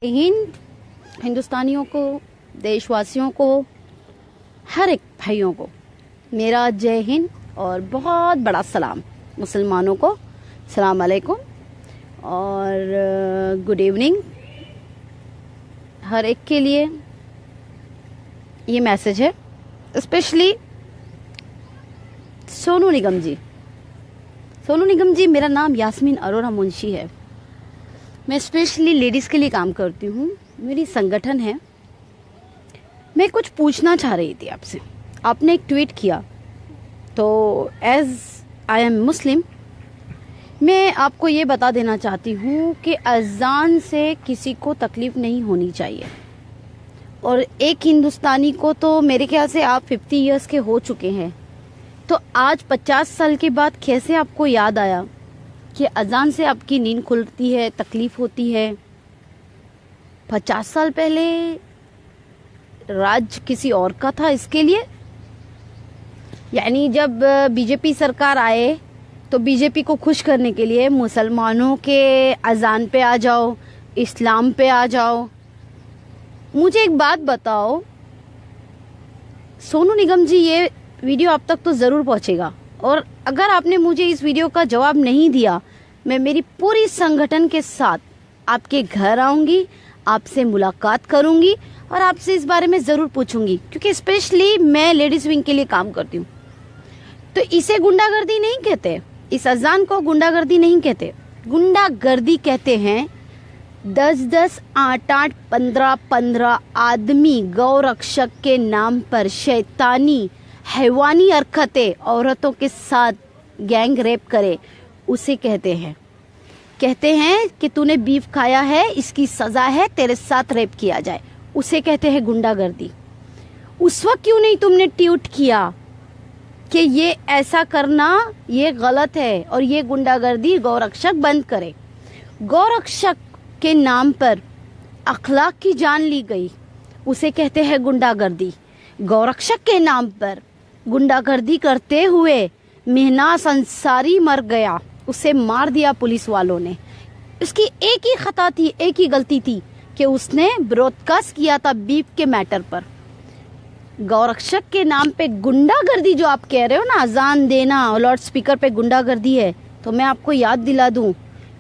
हिंद हिंदुस्तानियों को, देशवासियों को, हर एक भाइयों को मेरा जय हिंद और बहुत बड़ा सलाम। मुसलमानों को सलाम अलैकुम और गुड इवनिंग। हर एक के लिए ये मैसेज है, स्पेशली सोनू निगम जी। सोनू निगम जी, मेरा नाम यास्मीन अरोरा मुंशी है। मैं स्पेशली लेडीज़ के लिए काम करती हूँ, मेरी संगठन है। मैं कुछ पूछना चाह रही थी आपसे। आपने एक ट्वीट किया, तो एज आई एम मुस्लिम मैं आपको ये बता देना चाहती हूँ कि अजान से किसी को तकलीफ़ नहीं होनी चाहिए। और एक हिंदुस्तानी को तो मेरे ख्याल से आप 50 इयर्स के हो चुके हैं, तो आज 50 साल के बाद कैसे आपको याद आया कि अजान से आपकी नींद खुलती है, तकलीफ़ होती है। 50 साल पहले राज किसी और का था इसके लिए। यानी जब बीजेपी सरकार आए तो बीजेपी को खुश करने के लिए मुसलमानों के अजान पे आ जाओ, इस्लाम पे आ जाओ। मुझे एक बात बताओ सोनू निगम जी, ये वीडियो आप तक तो ज़रूर पहुंचेगा, और अगर आपने मुझे इस वीडियो का जवाब नहीं दिया, मैं मेरी पूरी संगठन के साथ आपके घर आऊंगी, आपसे मुलाकात करूंगी और आपसे इस बारे में ज़रूर पूछूंगी, क्योंकि स्पेशली मैं लेडीज़ विंग के लिए काम करती हूँ। तो इसे गुंडागर्दी नहीं कहते, इस अजान को गुंडागर्दी नहीं कहते। गुंडागर्दी कहते हैं 10-10, 8-8, 15-15 आदमी गौरक्षक के नाम पर शैतानी हैवानी हरकतें औरतों के साथ गैंग रेप करे, उसे कहते हैं कि तूने बीफ खाया है, इसकी सजा है, तेरे साथ रेप किया जाए, उसे कहते हैं गुंडागर्दी। उस वक्त क्यों नहीं तुमने ट्वीट किया कि ये ऐसा करना ये गलत है और ये गुंडागर्दी गौरक्षक बंद करे। गौरक्षक के नाम पर अखलाक की जान ली गई, उसे कहते हैं गुंडागर्दी। गौरक्षक के नाम पर गुंडागर्दी करते हुए मेहनाज अंसारी मर गया, उसे मार दिया पुलिस वालों ने। उसकी एक ही खता थी, एक ही गलती थी कि उसने ब्रॉडकास्ट किया था बीफ के मैटर पर। गौरक्षक के नाम पे गुंडागर्दी जो आप कह रहे हो ना, अजान देना और लाउड स्पीकर पे गुंडागर्दी है, तो मैं आपको याद दिला दूं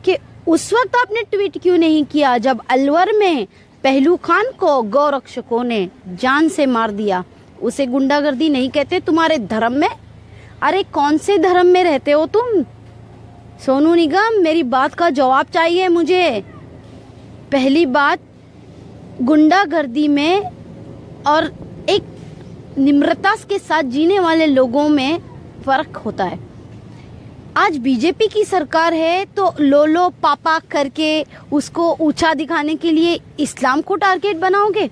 कि उस वक्त आपने ट्वीट क्यों नहीं किया जब अलवर में पहलू खान को गौरक्षकों ने जान से मार दिया। उसे गुंडागर्दी नहीं कहते तुम्हारे धर्म में। अरे कौन से धर्म में रहते हो तुम? सोनू निगम, मेरी बात का जवाब चाहिए मुझे। पहली बात, गुंडागर्दी में और एक निम्रता के साथ जीने वाले लोगों में फर्क होता है। आज बीजेपी की सरकार है तो लोलो पापा करके उसको ऊंचा दिखाने के लिए इस्लाम को टारगेट बनाओगे।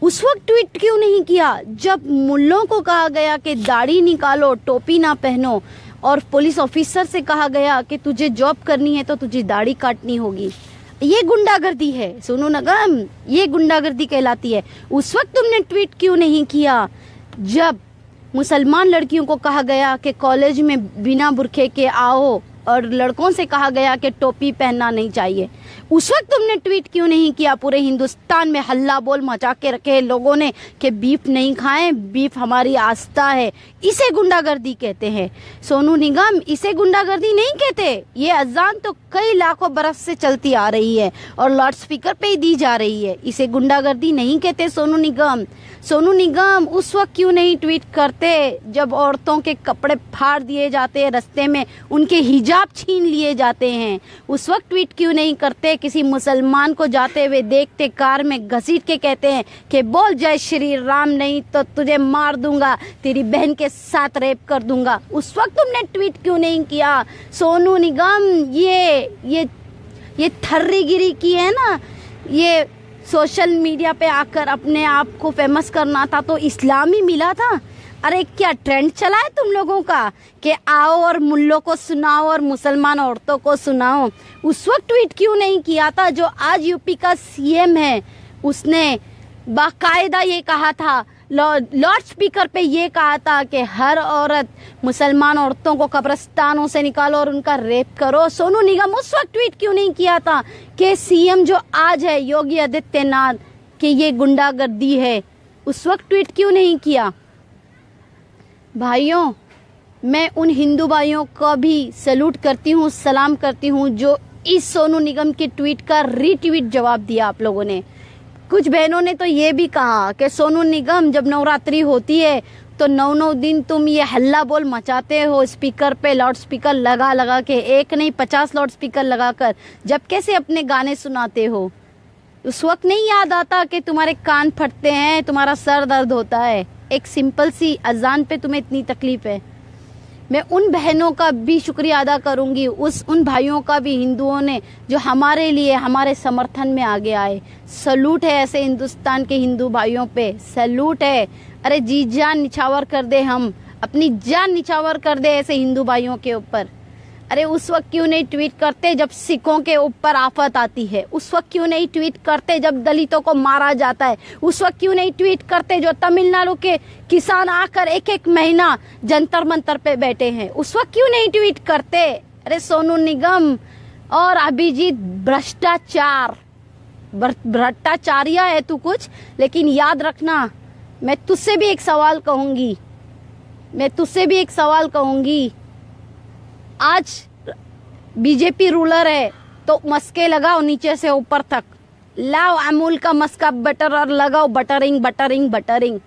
उस वक्त ट्वीट क्यों नहीं किया जब मुल्लों को कहा गया कि दाढ़ी निकालो, टोपी ना पहनो, और पुलिस ऑफिसर से कहा गया कि तुझे जॉब करनी है तो तुझे दाढ़ी काटनी होगी। ये गुंडागर्दी है सोनू निगम, ये गुंडागर्दी कहलाती है। उस वक्त तुमने ट्वीट क्यों नहीं किया जब मुसलमान लड़कियों को कहा गया कि कॉलेज में बिना बुरखे के आओ और लड़कों से कहा गया कि टोपी पहनना नहीं चाहिए? उस वक्त तुमने ट्वीट क्यों नहीं किया? पूरे हिंदुस्तान में हल्ला बोल मचा के रखे लोगों ने कि बीफ नहीं खाएं, बीफ हमारी आस्था है। इसे गुंडागर्दी कहते हैं सोनू निगम, इसे गुंडागर्दी नहीं कहते। ये अजान तो कई लाखों बरस से चलती आ रही है और लाउड स्पीकर पे ही दी जा रही है, इसे गुंडागर्दी नहीं कहते सोनू निगम। सोनू निगम, उस वक्त क्यों नहीं ट्वीट करते जब औरतों के कपड़े फाड़ दिए जाते हैं, रास्ते में उनके हिजाब छीन लिए जाते हैं? उस वक्त ट्वीट क्यों नहीं करते? किसी मुसलमान को जाते हुए देखते कार में घसीट के कहते हैं कि बोल जय श्री राम, नहीं तो तुझे मार दूंगा, तेरी बहन के साथ रेप कर दूंगा। उस वक्त तुमने ट्वीट क्यों नहीं किया सोनू निगम? ये थर्रीगिरी की है ना, ये सोशल मीडिया पे आकर अपने आप को फेमस करना था तो इस्लाम ही मिला था। अरे क्या ट्रेंड चला है तुम लोगों का कि आओ और मुल्लों को सुनाओ और मुसलमान औरतों को सुनाओ? उस वक्त ट्वीट क्यों नहीं किया था जो आज यूपी का सीएम है? उसने बाकायदा ये कहा था लाउड स्पीकर पे ये कहा था कि हर औरत मुसलमान औरतों को कब्रिस्तानों से निकालो और उनका रेप करो। सोनू निगम उस वक्त ट्वीट क्यों नहीं किया था कि सीएम जो आज है योगी आदित्यनाथ कि ये गुंडागर्दी है? उस वक्त ट्वीट क्यों नहीं किया? भाइयों, मैं उन हिंदू भाइयों को भी सैल्यूट करती हूँ, सलाम करती हूँ जो इस सोनू निगम के ट्वीट का रीट्वीट जवाब दिया आप लोगों ने। कुछ बहनों ने तो ये भी कहा कि सोनू निगम जब नवरात्रि होती है तो 9 दिन तुम ये हल्ला बोल मचाते हो स्पीकर पे, लाउड स्पीकर लगा लगा के, एक नहीं 50 लाउड स्पीकर लगाकर, जब कैसे अपने गाने सुनाते हो। उस वक्त नहीं याद आता कि तुम्हारे कान फटते हैं, तुम्हारा सर दर्द होता है, एक सिंपल सी अजान पे तुम्हें इतनी तकलीफ है। मैं उन बहनों का भी शुक्रिया अदा करूंगी, उन भाइयों का भी, हिंदुओं ने जो हमारे लिए, हमारे समर्थन में आगे आए। सैल्यूट है ऐसे हिंदुस्तान के हिंदू भाइयों पे, सैल्यूट है। अरे जी जान निछावर कर दे, हम अपनी जान निछावर कर दे ऐसे हिंदू भाइयों के ऊपर। अरे उस वक्त क्यों नहीं ट्वीट करते जब सिखों के ऊपर आफत आती है? उस वक्त क्यों नहीं ट्वीट करते जब दलितों को मारा जाता है? उस वक्त क्यों नहीं ट्वीट करते जो तमिलनाडु के किसान आकर एक महीना जंतर मंतर पे बैठे हैं? उस वक्त क्यों नहीं ट्वीट करते? अरे सोनू निगम और अभिजीत, भ्रष्टाचारिया है तू कुछ, लेकिन याद रखना, मैं तुझसे भी एक सवाल कहूंगी, आज बीजेपी रूलर है तो मस्के लगाओ नीचे से ऊपर तक, लाओ अमूल का मस्का बटर और लगाओ बटरिंग।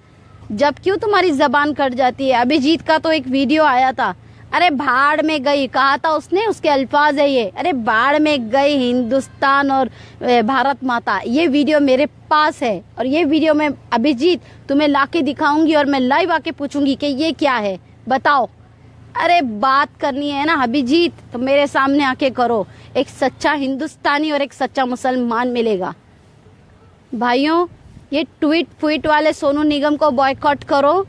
जब क्यों तुम्हारी जबान कट जाती है? अभिजीत का तो एक वीडियो आया था, अरे भाड़ में गई कहा था उसने, उसके अल्फाज है ये, अरे भाड़ में गई हिंदुस्तान और भारत माता। ये वीडियो मेरे पास है और ये वीडियो मैं अभिजीत तुम्हें लाके दिखाऊंगी और मैं लाइव आके पूछूंगी कि ये क्या है, बताओ। अरे बात करनी है ना अभिजीत तो मेरे सामने आके करो, एक सच्चा हिंदुस्तानी और एक सच्चा मुसलमान मिलेगा। भाइयों, ये ट्वीट वाले सोनू निगम को बॉयकॉट करो।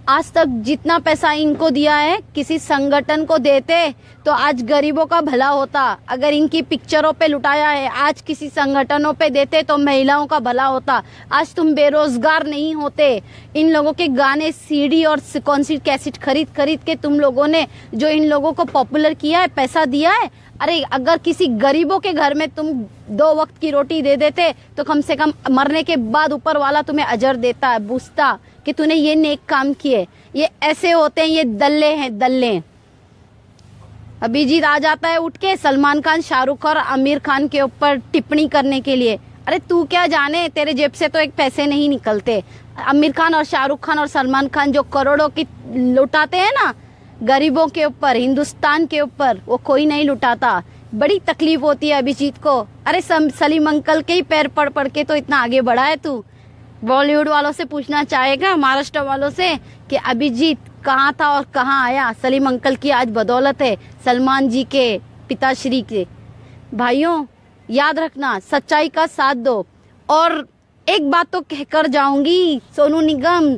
आज तक जितना पैसा इनको दिया है किसी संगठन को देते तो आज गरीबों का भला होता। अगर इनकी पिक्चरों पे लुटाया है आज किसी संगठनों पे देते तो महिलाओं का भला होता। आज तुम बेरोजगार नहीं होते। इन लोगों के गाने सीडी और कौन सी कैसेट खरीद के तुम लोगों ने जो इन लोगों को पॉपुलर किया है, पैसा दिया है। अरे अगर किसी गरीबों के घर में तुम 2 वक्त की रोटी दे देते तो कम से कम मरने के बाद ऊपर वाला तुम्हें अजर देता है, पूछता कि तूने ये नेक काम किए। ये ऐसे होते हैं, ये दल्ले हैं, दल्ले। अभिजीत आ जाता है उठ के सलमान खान, शाहरुख और आमिर खान के ऊपर टिप्पणी करने के लिए। अरे तू क्या जाने, तेरे जेब से तो एक पैसे नहीं निकलते। आमिर खान और शाहरुख खान और सलमान खान जो करोड़ों की लुटाते हैं ना गरीबों के ऊपर, हिंदुस्तान के ऊपर, वो कोई नहीं लुटाता। बड़ी तकलीफ होती है अभिजीत को। अरे सलीम अंकल के ही पैर पड़ के तो इतना आगे बढ़ा है तू। बॉलीवुड वालों से पूछना चाहेगा, महाराष्ट्र वालों से, कि अभिजीत कहाँ था और कहाँ आया? सलीम अंकल की आज बदौलत है, सलमान जी के पिताश्री के। भाइयों याद रखना, सच्चाई का साथ दो। और एक बात तो कहकर जाऊंगी, सोनू निगम,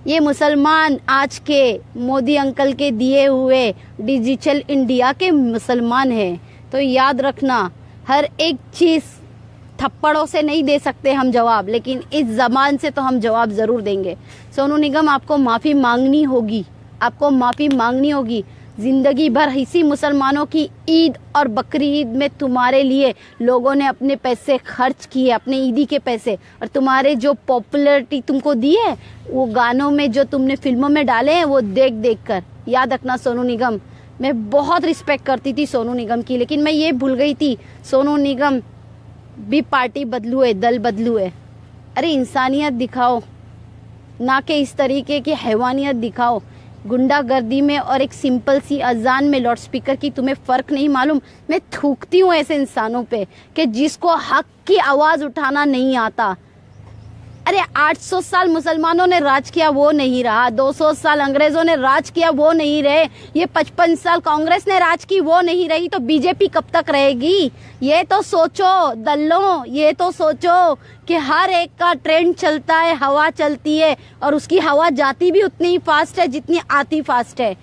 ये मुसलमान आज के मोदी अंकल के दिए हुए डिजिटल इंडिया के मुसलमान हैं। तो याद रखना, हर एक चीज थप्पड़ों से नहीं दे सकते हम जवाब, लेकिन इस जबान से तो हम जवाब जरूर देंगे। सोनू निगम, आपको माफी मांगनी होगी, आपको माफी मांगनी होगी। जिंदगी भर इसी मुसलमानों की ईद और बकरी ईद में तुम्हारे लिए लोगों ने अपने पैसे खर्च किए, अपने ईदी के पैसे, और तुम्हारे जो पॉपुलैरिटी तुमको दी है वो गानों में जो तुमने फिल्मों में डाले हैं वो देख कर। याद रखना सोनू निगम, मैं बहुत रिस्पेक्ट करती थी सोनू निगम की, लेकिन मैं ये भूल गई थी सोनू निगम भी पार्टी बदलू है, दल बदलू है। अरे इंसानियत दिखाओ, ना कि इस तरीके की हैवानियत दिखाओ। गुंडागर्दी में और एक सिंपल सी अजान में लाउड स्पीकर की तुम्हें फर्क नहीं मालूम। मैं थूकती हूँ ऐसे इंसानों पे कि जिसको हक की आवाज उठाना नहीं आता। अरे 800 साल मुसलमानों ने राज किया वो नहीं रहा, 200 साल अंग्रेजों ने राज किया वो नहीं रहे, ये 55 साल कांग्रेस ने राज की वो नहीं रही, तो बीजेपी कब तक रहेगी? ये तो सोचो दल्लों, ये तो सोचो कि हर एक का ट्रेंड चलता है, हवा चलती है, और उसकी हवा जाती भी उतनी ही फास्ट है जितनी आती फास्ट है।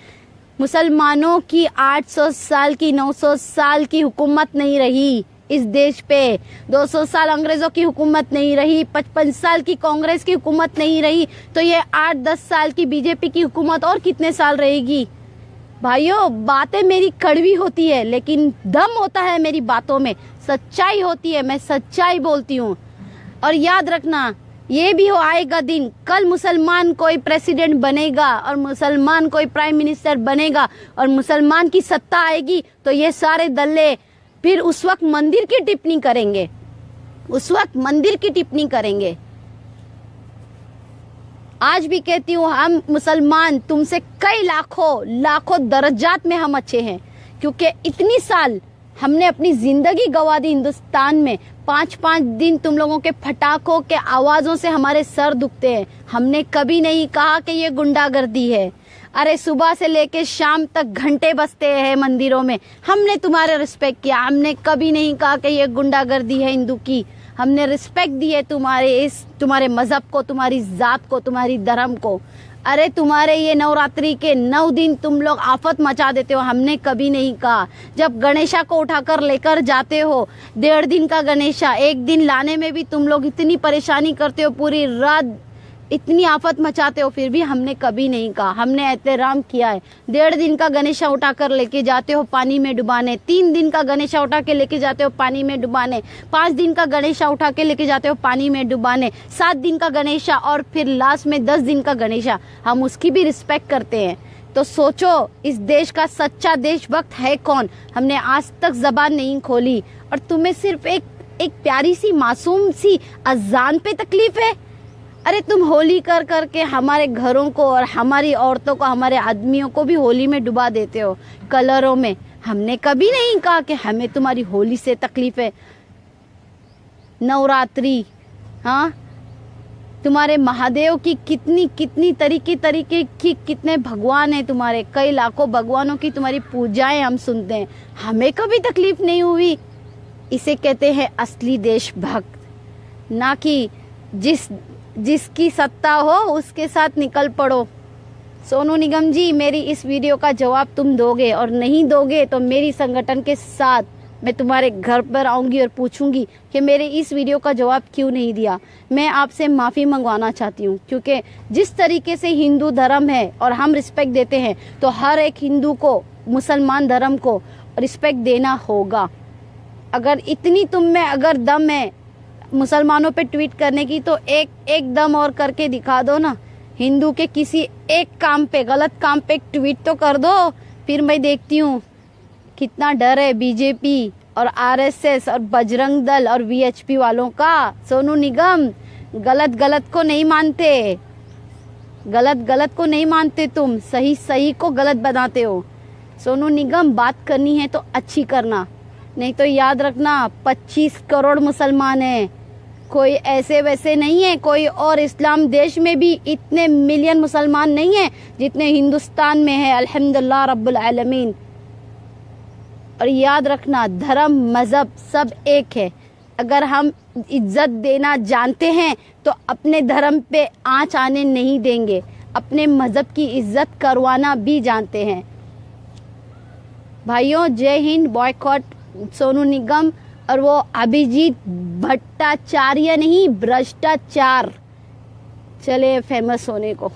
मुसलमानों की 800 साल की 900 साल की हुकूमत नहीं रही, इस देश पे। 200 साल अंग्रेजों की हुकूमत नहीं रही, 55 साल की कांग्रेस की हुकूमत नहीं रही, तो ये 8-10 साल की बीजेपी की हुकूमत और कितने साल रहेगी। भाइयों, बातें मेरी कड़वी होती है लेकिन दम होता है मेरी बातों में, सच्चाई होती है, मैं सच्चाई बोलती हूँ। और याद रखना, ये भी हो आएगा दिन, कल मुसलमान कोई प्रेसिडेंट बनेगा और मुसलमान कोई प्राइम मिनिस्टर बनेगा और मुसलमान की सत्ता आएगी, तो ये सारे दल्ले फिर उस वक्त मंदिर की टिप्पणी करेंगे, उस वक्त मंदिर की टिप्पणी करेंगे। आज भी कहती हूँ, हम मुसलमान तुमसे कई लाखों दर्जात में हम अच्छे हैं, क्योंकि इतनी साल हमने अपनी जिंदगी गवा दी हिंदुस्तान में। 5-5 दिन तुम लोगों के फटाकों के आवाजों से हमारे सर दुखते हैं। हमने कभी नहीं कहा कि ये गुंडागर्दी है। अरे सुबह से लेके शाम तक घंटे बजते हैं मंदिरों में, हमने तुम्हारे रिस्पेक्ट किया। हमने कभी नहीं कहा कि ये गुंडागर्दी है हिंदू की। हमने रिस्पेक्ट दी है तुम्हारे मजहब को, तुम्हारी जात को, तुम्हारी धर्म को। अरे तुम्हारे ये नवरात्रि के 9 दिन तुम लोग आफत मचा देते हो, हमने कभी नहीं कहा। जब गणेशा को उठाकर लेकर जाते हो, 1.5 दिन का गणेशा, 1 दिन लाने में भी तुम लोग इतनी परेशानी करते हो, पूरी रात इतनी आफत मचाते हो, फिर भी हमने कभी नहीं कहा। हमने एहतराम किया है। 1.5 दिन का गणेशा उठाकर लेके जाते हो पानी में डुबाने, 3 दिन का गणेशा उठा के लेके जाते हो पानी में डुबाने, 5 दिन का गणेशा उठा के लेके जाते हो पानी में डुबाने, 7 दिन का गणेशा और फिर लास्ट में 10 दिन का गणेशा, हम उसकी भी रिस्पेक्ट करते हैं। तो सोचो, इस देश का सच्चा देशभक्त है कौन? हमने आज तक जबान नहीं खोली और तुम्हें सिर्फ एक प्यारी सी मासूम सी अजान पे तकलीफ है। अरे तुम होली कर करके हमारे घरों को और हमारी औरतों को, हमारे आदमियों को भी होली में डुबा देते हो, कलरों में। हमने कभी नहीं कहा कि हमें तुम्हारी होली से तकलीफ है। नवरात्रि, हाँ, तुम्हारे महादेव की कितनी तरीके की कितने भगवान हैं तुम्हारे, कई लाखों भगवानों की तुम्हारी पूजाएं हम सुनते हैं, हमें कभी तकलीफ नहीं हुई। इसे कहते हैं असली देशभक्त, ना कि जिसकी सत्ता हो उसके साथ निकल पड़ो। सोनू निगम जी, मेरी इस वीडियो का जवाब तुम दोगे, और नहीं दोगे तो मेरी संगठन के साथ मैं तुम्हारे घर पर आऊंगी और पूछूंगी कि मेरे इस वीडियो का जवाब क्यों नहीं दिया। मैं आपसे माफ़ी मंगवाना चाहती हूँ, क्योंकि जिस तरीके से हिंदू धर्म है और हम रिस्पेक्ट देते हैं, तो हर एक हिंदू को, मुसलमान धर्म को रिस्पेक्ट देना होगा। अगर इतनी तुम में अगर दम है मुसलमानों पे ट्वीट करने की, तो एक दम और करके दिखा दो ना। हिंदू के किसी एक काम पे, गलत काम पे ट्वीट तो कर दो, फिर मैं देखती हूँ कितना डर है बीजेपी और आरएसएस और बजरंग दल और वीएचपी वालों का। सोनू निगम, गलत को नहीं मानते, गलत को नहीं मानते, तुम सही को गलत बनाते हो। सोनू निगम, बात करनी है तो अच्छी करना, नहीं तो याद रखना 25 करोड़ मुसलमान हैं, कोई ऐसे वैसे नहीं है। कोई और इस्लाम देश में भी इतने मिलियन मुसलमान नहीं है जितने हिंदुस्तान में है, अल्हम्दुलिल्लाह रब्बुल आलमीन। और याद रखना, धर्म मजहब सब एक है। अगर हम इज्जत देना जानते हैं तो अपने धर्म पे आंच आने नहीं देंगे, अपने मजहब की इज्जत करवाना भी जानते हैं। भाइयों, जय हिंद। बॉयकॉट सोनू निगम और वो अभिजीत भट्टाचार्य नहीं, भ्रष्टाचार। चले फेमस होने को।